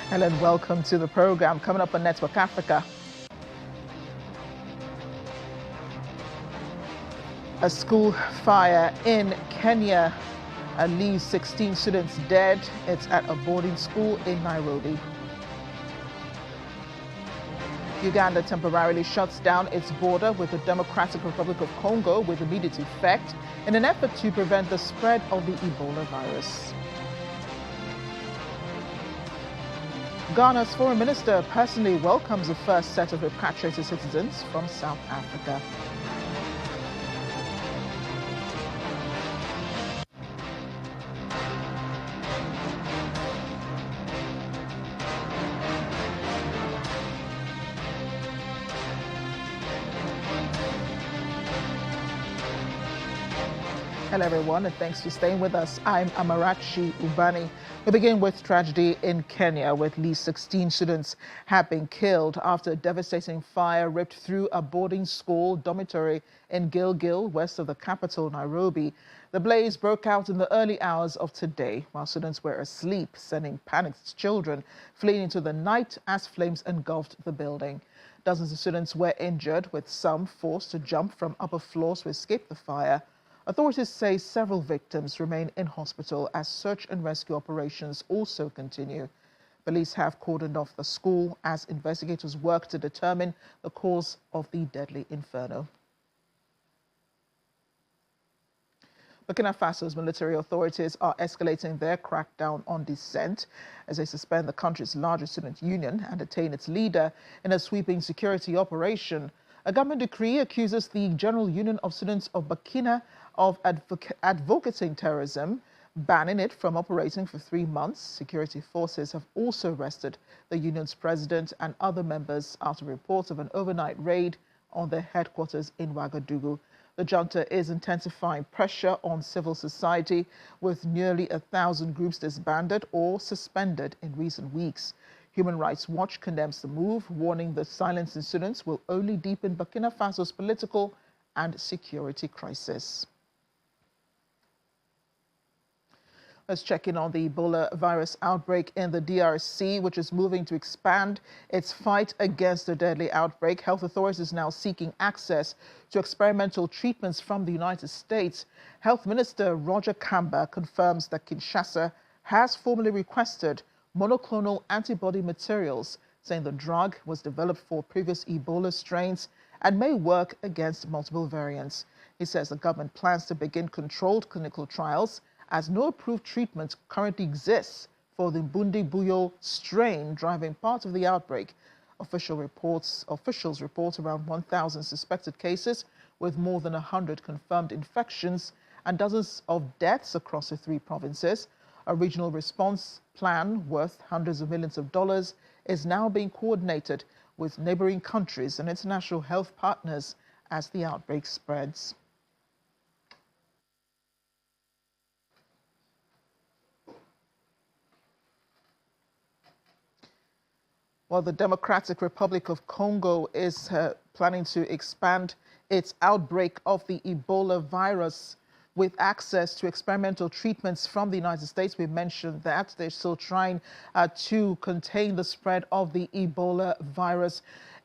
Helen, welcome to the program. Coming up on Network Africa. A school fire in Kenya leaves 16 students dead. It's at a boarding school in Nairobi. Uganda temporarily shuts down its border with the Democratic Republic of Congo with immediate effect in an effort to prevent the spread of the Ebola virus. Ghana's foreign minister personally welcomes the first set of repatriated citizens from South Africa. Hello everyone, and thanks for staying with us. I'm Amarachi Ubani. We begin with tragedy in Kenya, where at least 16 students have been killed after a devastating fire ripped through a boarding school dormitory in Gilgil, west of the capital, Nairobi. The blaze broke out in the early hours of today while students were asleep, sending panicked children fleeing into the night as flames engulfed the building. Dozens of students were injured, with some forced to jump from upper floors to escape the fire. Authorities say several victims remain in hospital as search and rescue operations also continue. Police have cordoned off the school as investigators work to determine the cause of the deadly inferno. Burkina Faso's military authorities are escalating their crackdown on dissent as they suspend the country's largest student union and detain its leader in a sweeping security operation. A government decree accuses the General Union of Students of Burkina of advocating terrorism, banning it from operating for 3 months. Security forces have also arrested the union's president and other members after reports of an overnight raid on their headquarters in Ouagadougou. The junta is intensifying pressure on civil society, with nearly 1,000 groups disbanded or suspended in recent weeks. Human Rights Watch condemns the move, warning that silence in students will only deepen Burkina Faso's political and security crisis. Let's check in on the Ebola virus outbreak in the DRC, which is moving to expand its fight against the deadly outbreak. Health authorities now seeking access to experimental treatments from the United States. Health Minister Roger Kamba confirms that Kinshasa has formally requested monoclonal antibody materials, saying the drug was developed for previous Ebola strains and may work against multiple variants. He says the government plans to begin controlled clinical trials as no approved treatment currently exists for the Bundi-Buyo strain driving part of the outbreak. Officials report around 1,000 suspected cases with more than 100 confirmed infections and dozens of deaths across the 3 provinces. A regional response plan worth hundreds of millions of dollars is now being coordinated with neighboring countries and international health partners as the outbreak spreads. Well, the Democratic Republic of Congo is planning to expand its outbreak of the Ebola virus with access to experimental treatments from the United States. We mentioned that they're still trying to contain the spread of the Ebola virus.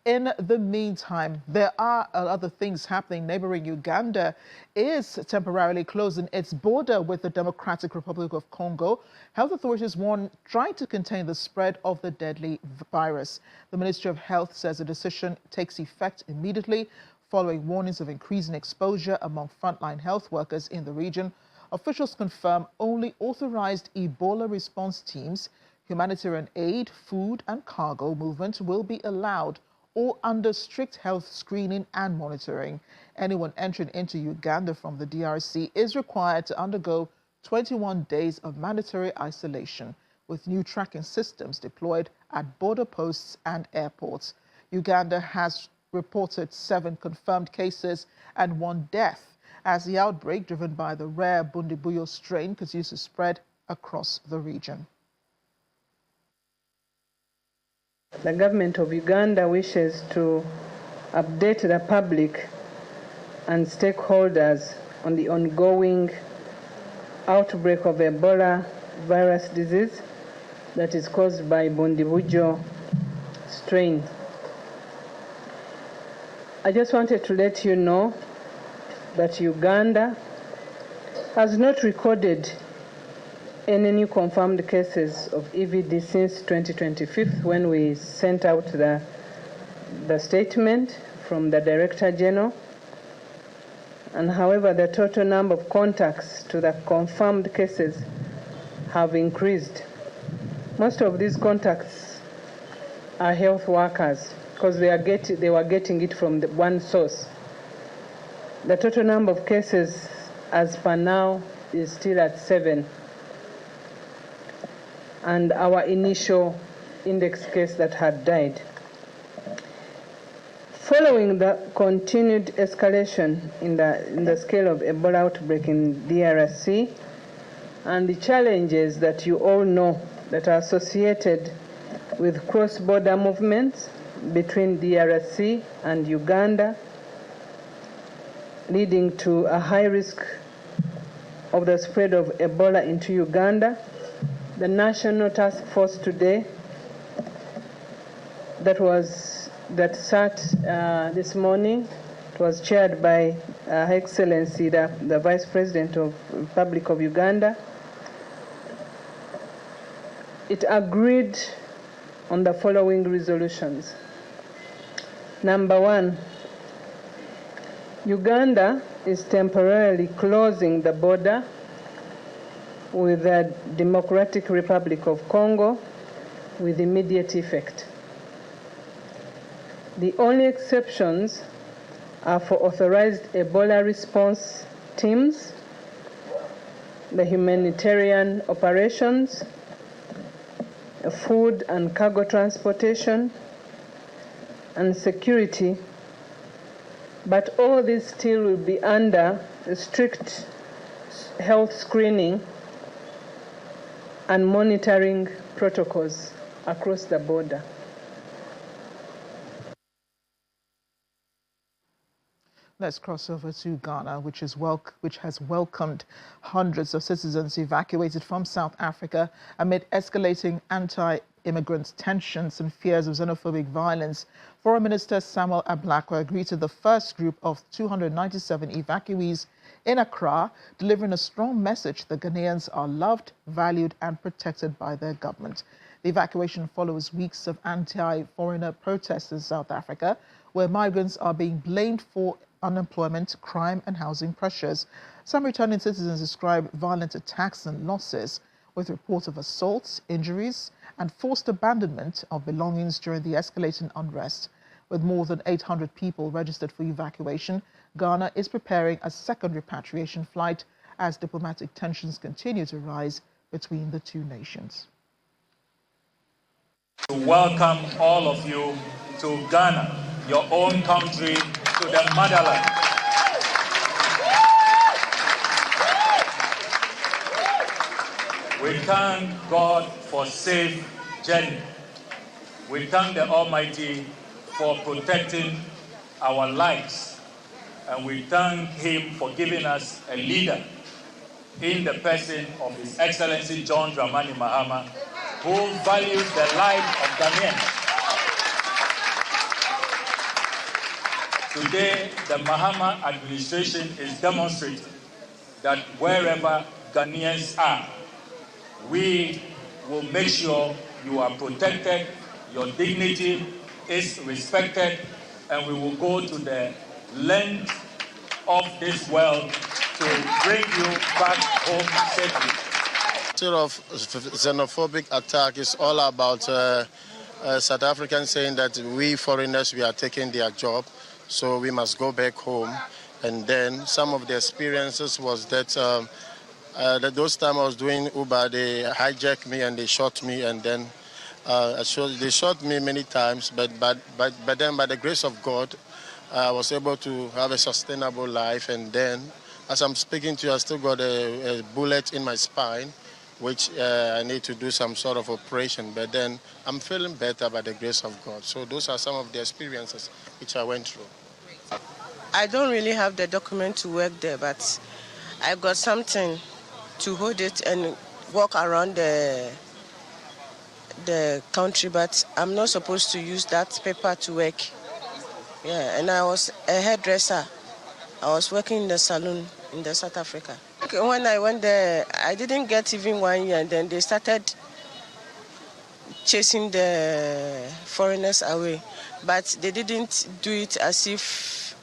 In the meantime, there are other things happening. Neighboring Uganda is temporarily closing its border with the Democratic Republic of Congo. Health authorities warn trying to contain the spread of the deadly virus. The Ministry of Health says the decision takes effect immediately following warnings of increasing exposure among frontline health workers in the region. Officials confirm only authorized Ebola response teams, humanitarian aid, food and cargo movement will be allowed or under strict health screening and monitoring. Anyone entering into Uganda from the DRC is required to undergo 21 days of mandatory isolation, with new tracking systems deployed at border posts and airports. Uganda has reported 7 confirmed cases and 1 death as the outbreak, driven by the rare Bundi-Buyo strain, continues to spread across the region. The government of Uganda wishes to update the public and stakeholders on the ongoing outbreak of Ebola virus disease that is caused by Bundibujo strain. I just wanted to let you know that Uganda has not recorded any new confirmed cases of EVD since 2025, when we sent out the statement from the Director General. And however, the total number of contacts to the confirmed cases have increased. Most of these contacts are health workers, because they were getting it from one source. The total number of cases as per now is still at 7. And our initial index case that had died. Following the continued escalation in the scale of Ebola outbreak in DRC and the challenges that you all know that are associated with cross-border movements between DRC and Uganda, leading to a high risk of the spread of Ebola into Uganda, the National Task Force today that sat this morning, it was chaired by Her Excellency, the Vice President of the Republic of Uganda. It agreed on the following resolutions. Number 1, Uganda is temporarily closing the border with the Democratic Republic of Congo with immediate effect. The only exceptions are for authorized Ebola response teams, the humanitarian operations, food and cargo transportation, and security, but all this still will be under strict health screening and monitoring protocols across the border. Let's cross over to Ghana, which has welcomed hundreds of citizens evacuated from South Africa amid escalating anti-immigrant tensions and fears of xenophobic violence. Foreign Minister Samuel Ablakwa greeted the first group of 297 evacuees in Accra, delivering a strong message that Ghanaians are loved, valued and protected by their government. The evacuation follows weeks of anti-foreigner protests in South Africa, where migrants are being blamed for unemployment, crime and housing pressures. Some returning citizens describe violent attacks and losses, with reports of assaults, injuries and forced abandonment of belongings during the escalating unrest. With more than 800 people registered for evacuation, Ghana is preparing a second repatriation flight as diplomatic tensions continue to rise between the two nations. To welcome all of you to Ghana, your own country, to the motherland. We thank God for safe journey. We thank the Almighty for protecting our lives. And we thank Him for giving us a leader in the person of His Excellency John Dramani Mahama, who values the life of Ghanaians. Today, the Mahama administration is demonstrating that wherever Ghanaians are, we will make sure you are protected, your dignity is respected, and we will go to the length of this world to bring you back home safely. Sort of xenophobic attack is all about South Africans saying that we foreigners, we are taking their job, so we must go back home. And then some of the experiences was that those times I was doing Uber, they hijacked me and they shot me, and then they shot me many times, but then by the grace of God, I was able to have a sustainable life. And then as I'm speaking to you, I still got a bullet in my spine, which I need to do some sort of operation. But then I'm feeling better by the grace of God. So those are some of the experiences which I went through. I don't really have the document to work there, but I got something to hold it and walk around the the country, but I'm not supposed to use that paper to work. Yeah, and I was a hairdresser. I was working in the salon in the South Africa. When I went there, I didn't get even 1 year, and then they started chasing the foreigners away. But they didn't do it as if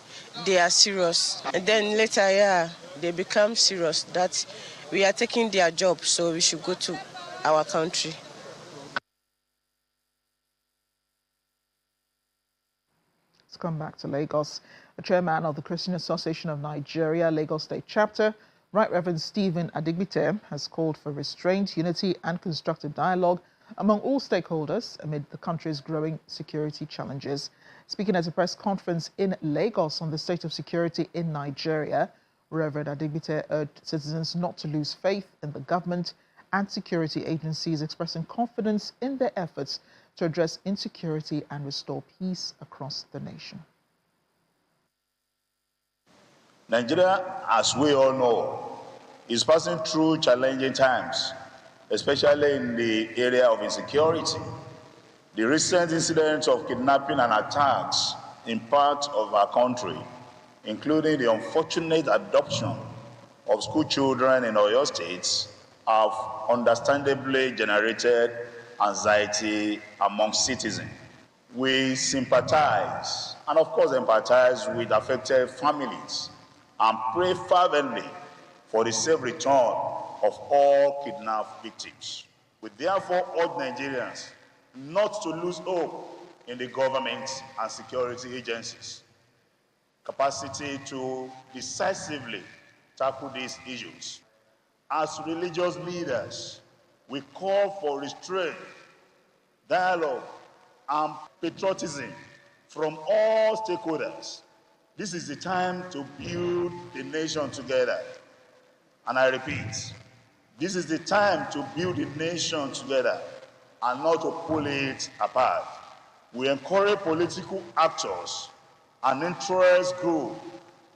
they are serious. And then later, yeah, they become serious that we are taking their job, so we should go to our country. Let's come back to Lagos. The chairman of the Christian Association of Nigeria, Lagos State Chapter, Right Reverend Stephen Adigbite, has called for restraint, unity and constructive dialogue among all stakeholders amid the country's growing security challenges. Speaking at a press conference in Lagos on the state of security in Nigeria, Reverend Adigbite urged citizens not to lose faith in the government and security agencies, expressing confidence in their efforts to address insecurity and restore peace across the nation. Nigeria, as we all know, is passing through challenging times, especially in the area of insecurity. The recent incidents of kidnapping and attacks in parts of our country, including the unfortunate adoption of school children in Oyo State, have understandably generated anxiety among citizens. We sympathize and, of course, empathize with affected families and pray fervently for the safe return of all kidnapped victims. We therefore urge Nigerians not to lose hope in the government and security agencies' capacity to decisively tackle these issues. As religious leaders, we call for restraint, dialogue, and patriotism from all stakeholders. This is the time to build the nation together. And I repeat, this is the time to build the nation together and not to pull it apart. We encourage political actors and interest groups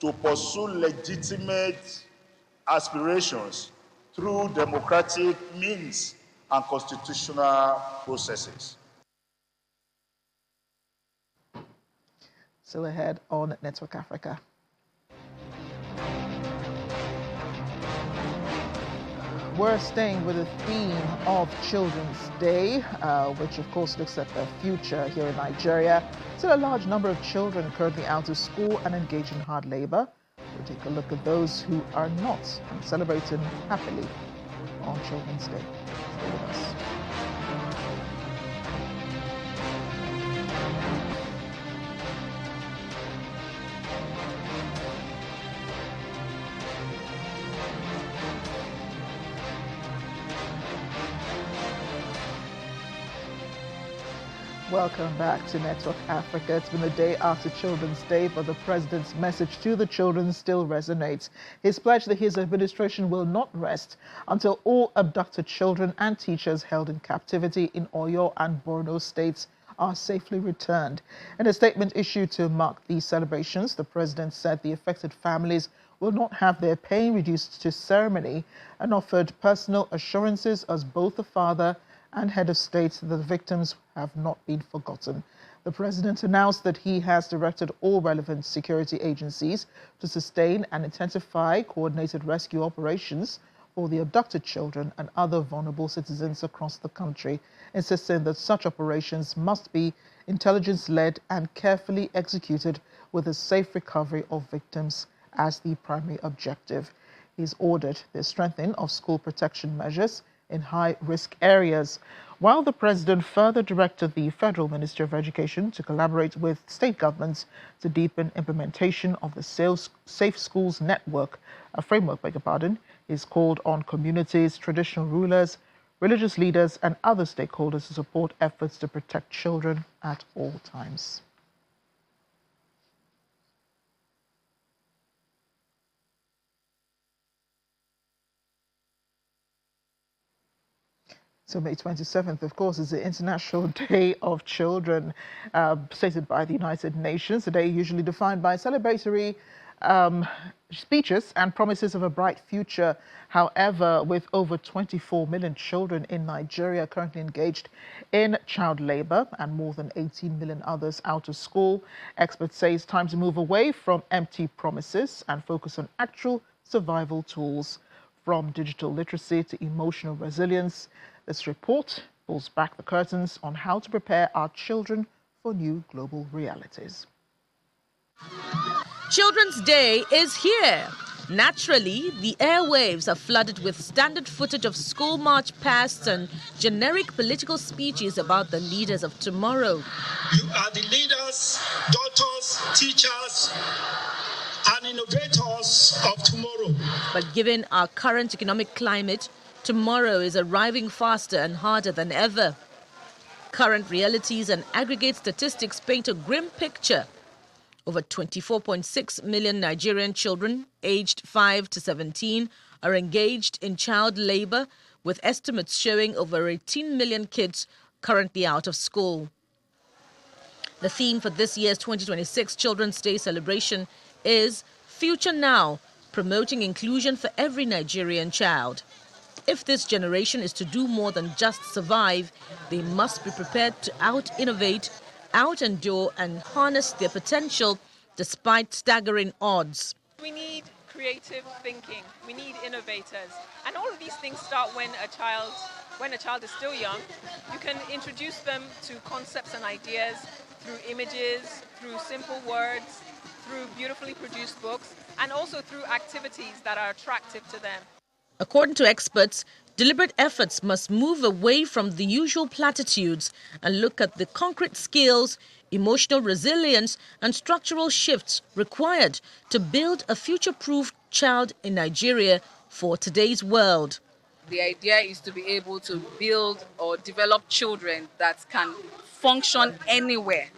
to pursue legitimate aspirations through democratic means and constitutional processes. Still ahead on Network Africa. We're staying with the theme of Children's Day, which of course looks at the future here in Nigeria. Still a large number of children currently out of school and engaged in hard labor. We'll take a look at those who are not and celebrating happily on Children's Day. Stay with us. Welcome back to Network Africa. It's been a day after Children's Day, but the president's message to the children still resonates. His pledge that his administration will not rest until all abducted children and teachers held in captivity in Oyo and Borno states are safely returned. In a statement issued to mark these celebrations, the president said the affected families will not have their pain reduced to ceremony and offered personal assurances as both the father and head of state that the victims have not been forgotten. The president announced that he has directed all relevant security agencies to sustain and intensify coordinated rescue operations for the abducted children and other vulnerable citizens across the country, insisting that such operations must be intelligence-led and carefully executed with the safe recovery of victims as the primary objective. He's ordered the strengthening of school protection measures in high-risk areas, while the president further directed the Federal Ministry of Education to collaborate with state governments to deepen implementation of the Safe Schools Network, a framework, is called on communities, traditional rulers, religious leaders and other stakeholders to support efforts to protect children at all times. So May 27th, of course, is the International Day of Children, stated by the United Nations, a day usually defined by celebratory speeches and promises of a bright future. However, with over 24 million children in Nigeria currently engaged in child labor and more than 18 million others out of school, experts say it's time to move away from empty promises and focus on actual survival tools, from digital literacy to emotional resilience. This report pulls back the curtains on how to prepare our children for new global realities. Children's Day is here. Naturally, the airwaves are flooded with standard footage of school march pasts and generic political speeches about the leaders of tomorrow. You are the leaders, doctors, teachers, and innovators of tomorrow. But given our current economic climate, tomorrow is arriving faster and harder than ever. Current realities and aggregate statistics paint a grim picture. Over 24.6 million Nigerian children aged 5 to 17 are engaged in child labor, with estimates showing over 18 million kids currently out of school. The theme for this year's 2026 Children's Day celebration is Future Now, promoting inclusion for every Nigerian child. If this generation is to do more than just survive, they must be prepared to out-innovate, out-endure and harness their potential despite staggering odds. We need creative thinking, we need innovators, and all of these things start when a child is still young. You can introduce them to concepts and ideas through images, through simple words, through beautifully produced books, and also through activities that are attractive to them. According to experts, deliberate efforts must move away from the usual platitudes and look at the concrete skills, emotional resilience and structural shifts required to build a future-proof child in Nigeria for today's world. The idea is to be able to build or develop children that can function anywhere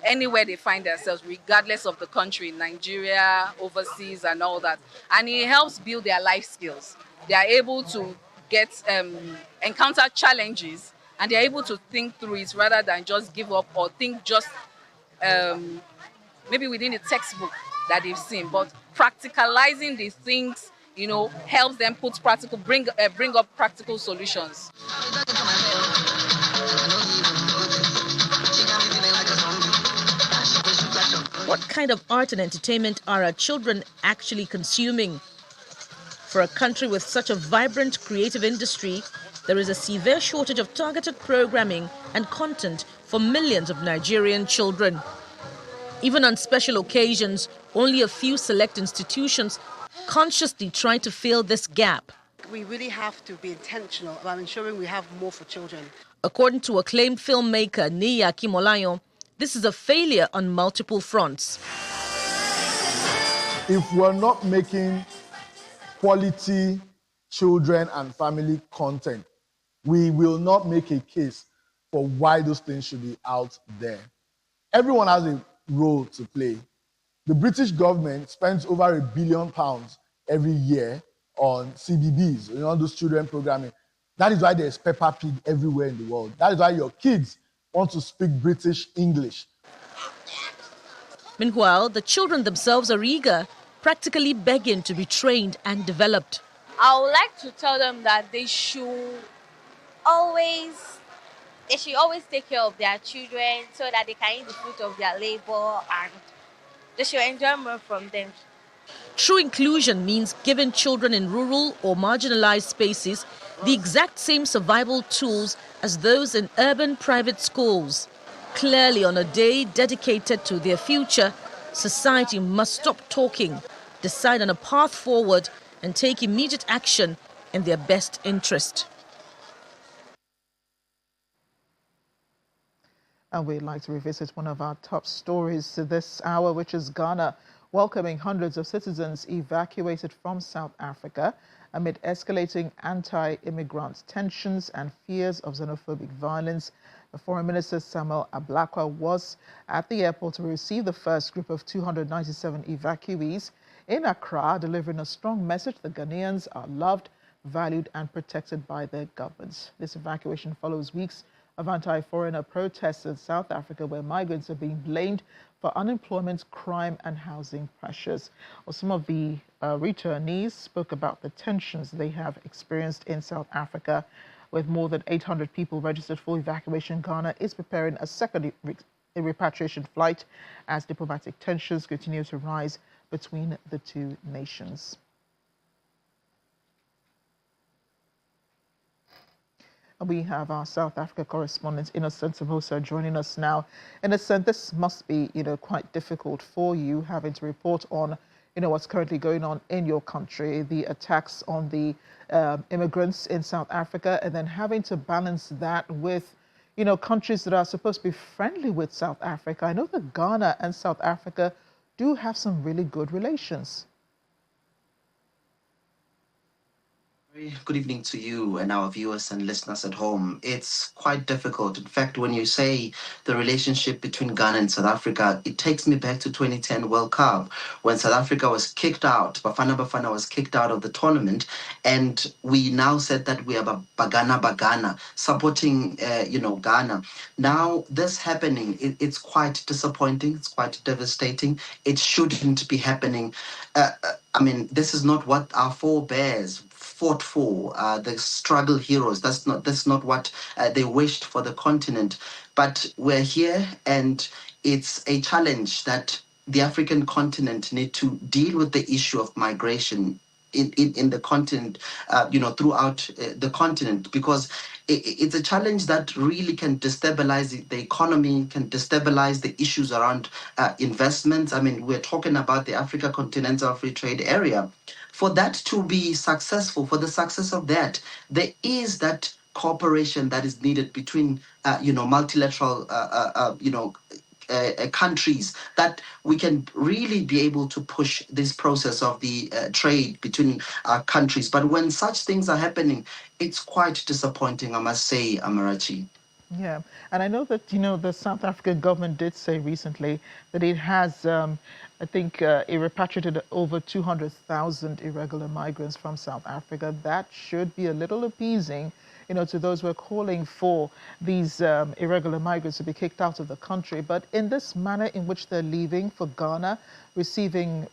they find themselves, regardless of the country, Nigeria, overseas and all that. And it helps build their life skills. They are able to encounter challenges, and they're able to think through it rather than just give up or think just maybe within a textbook that they've seen. But practicalizing these things, helps them bring up practical solutions. What kind of art and entertainment are our children actually consuming? For a country with such a vibrant creative industry, there is a severe shortage of targeted programming and content for millions of Nigerian children. Even on special occasions, only a few select institutions consciously try to fill this gap. We really have to be intentional about ensuring we have more for children. According to acclaimed filmmaker Niyi Akimolayan, this is a failure on multiple fronts. If we're not making quality children and family content, we will not make a case for why those things should be out there. Everyone has a role to play. The British government spends over £1 billion every year on CBBS, all those children programming. That is why there's Peppa Pig everywhere in the world. That is why your kids want to speak British English. Meanwhile, the children themselves are eager, practically begging to be trained and developed. I would like to tell them that they should always take care of their children so that they can eat the fruit of their labor, and they should enjoy more from them. True inclusion means giving children in rural or marginalized spaces the exact same survival tools as those in urban private schools. Clearly, on a day dedicated to their future, society must stop talking, decide on a path forward, and take immediate action in their best interest. And we'd like to revisit one of our top stories this hour, which is Ghana welcoming hundreds of citizens evacuated from South Africa amid escalating anti-immigrant tensions and fears of xenophobic violence. The Foreign Minister Samuel Ablakwa was at the airport to receive the first group of 297 evacuees in Accra, delivering a strong message that Ghanaians are loved, valued and protected by their governments. This evacuation follows weeks of anti-foreigner protests in South Africa, where migrants are being blamed for unemployment, crime and housing pressures. Well, some of the returnees spoke about the tensions they have experienced in South Africa. With more than 800 people registered for evacuation, Ghana is preparing a second repatriation flight as diplomatic tensions continue to rise between the two nations. We have our South Africa correspondent, Innocent Samosa, joining us now. Innocent, this must be, quite difficult for you, having to report on, what's currently going on in your country, the attacks on the immigrants in South Africa, and then having to balance that with, countries that are supposed to be friendly with South Africa. I know that Ghana and South Africa do have some really good relations. Good evening to you and our viewers and listeners at home. It's quite difficult. In fact, when you say the relationship between Ghana and South Africa, it takes me back to 2010 World Cup when South Africa was kicked out. Bafana Bafana was kicked out of the tournament, and we now said that we are Bagana, supporting, Ghana. Now, this happening, it's quite disappointing. It's quite devastating. It shouldn't be happening. This is not what our forebears fought for, the struggle heroes. That's not what they wished for the continent. But we're here, and it's a challenge that the African continent need to deal with the issue of migration in the continent, throughout the continent, because it's a challenge that really can destabilize the economy, can destabilize the issues around investments. We're talking about the Africa Continental Free Trade Area. For that to be successful, for the success of that, there is that cooperation that is needed between, multilateral, countries, that we can really be able to push this process of the trade between countries. But when such things are happening, it's quite disappointing, I must say, Amarachi. Yeah, and I know that, the South African government did say recently that it has, I think, it repatriated over 200,000 irregular migrants from South Africa. That should be a little appeasing, to those who are calling for these irregular migrants to be kicked out of the country. But in this manner in which they're leaving for Ghana, receiving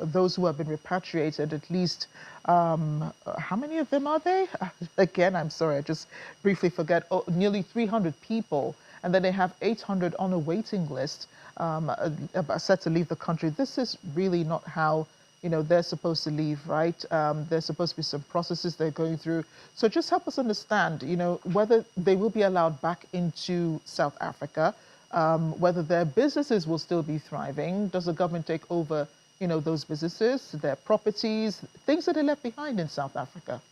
those who have been repatriated, at least, how many of them are they? Again, I'm sorry, I just briefly forget. Oh, nearly 300 people, and then they have 800 on a waiting list set to leave the country. This is really not how they're supposed to leave, right? There's supposed to be some processes they're going through. So just help us understand, whether they will be allowed back into South Africa, whether their businesses will still be thriving. Does the government take over, those businesses, their properties, things that they left behind in South Africa?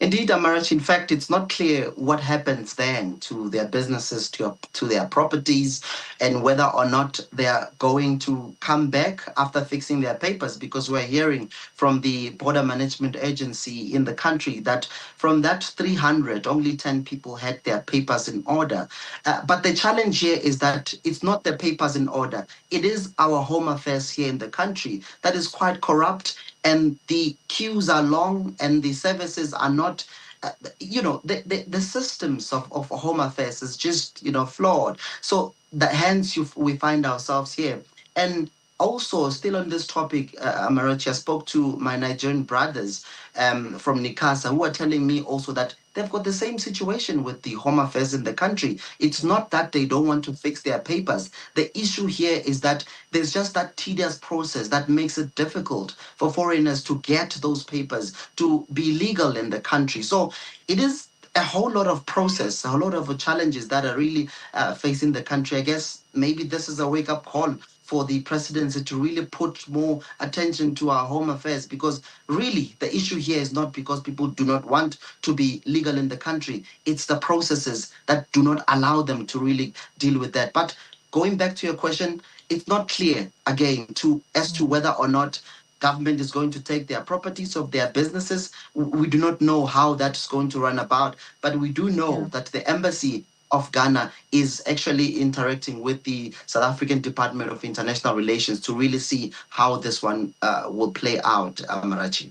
Indeed, Amarachi, in fact, it's not clear what happens then to their businesses, to their properties, and whether or not they are going to come back after fixing their papers, because we're hearing from the Border Management Agency in the country that from that 300, only 10 people had their papers in order. But the challenge here is that it's not the papers in order. It is our home affairs here in the country that is quite corrupt, and the queues are long, and the services are not, the systems of home affairs is just, flawed. So hence we find ourselves here. And also, still on this topic, Amarachi, I spoke to my Nigerian brothers from Nikasa, who are telling me also that they've got the same situation with the home affairs in the country. It's not that they don't want to fix their papers. The issue here is that there's just that tedious process that makes it difficult for foreigners to get those papers to be legal in the country. So it is a whole lot of process, a whole lot of challenges that are really facing the country. I guess maybe this is a wake-up call for the presidency to really put more attention to our home affairs, because really the issue here is not because people do not want to be legal in the country. It's the processes that do not allow them to really deal with that. But going back to your question, it's not clear again as to whether or not government is going to take their properties of their businesses. We do not know how that's going to run about, but we do know that the embassy of Ghana is actually interacting with the South African Department of International Relations to really see how this one will play out, Amarachi.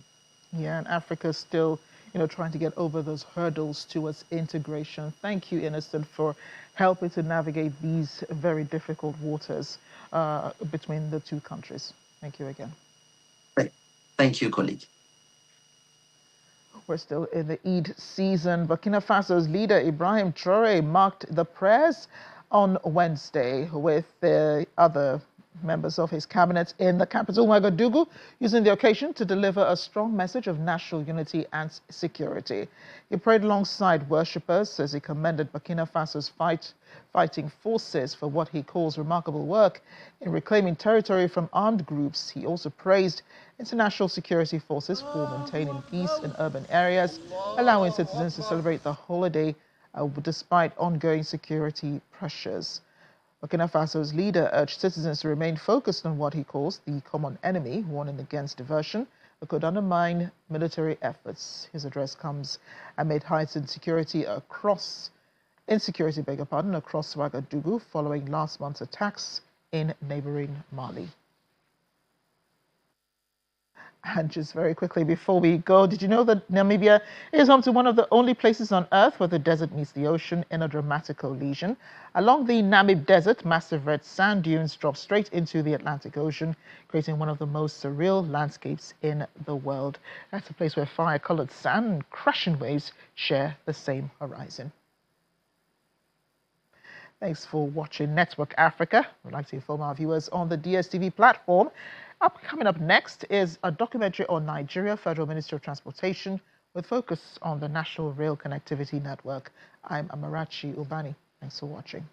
Yeah, and Africa still, trying to get over those hurdles towards integration. Thank you, Innocent, for helping to navigate these very difficult waters between the two countries. Thank you again. Thank you, colleague. We're still in the Eid season. Burkina Faso's leader, Ibrahim Traoré, marked the prayers on Wednesday with the other members of his cabinet in the capital, Ouagadougou, using the occasion to deliver a strong message of national unity and security. He prayed alongside worshippers as he commended Burkina Faso's fighting forces for what he calls remarkable work in reclaiming territory from armed groups. He also praised international security forces for maintaining peace in urban areas, allowing citizens to celebrate the holiday despite ongoing security pressures. Burkina Faso's leader urged citizens to remain focused on what he calls the common enemy, warning against diversion that could undermine military efforts. His address comes amid heightened insecurity across Ouagadougou following last month's attacks in neighboring Mali. And just very quickly before we go, did you know that Namibia is home to one of the only places on Earth where the desert meets the ocean in a dramatic collision? Along the Namib Desert, massive red sand dunes drop straight into the Atlantic Ocean, creating one of the most surreal landscapes in the world. That's a place where fire-colored sand and crashing waves share the same horizon. Thanks for watching Network Africa. We'd like to inform our viewers on the DSTV platform. Coming up next is a documentary on Nigeria Federal Ministry of Transportation with focus on the National Rail Connectivity Network. I'm Amarachi Ubani. Thanks for watching.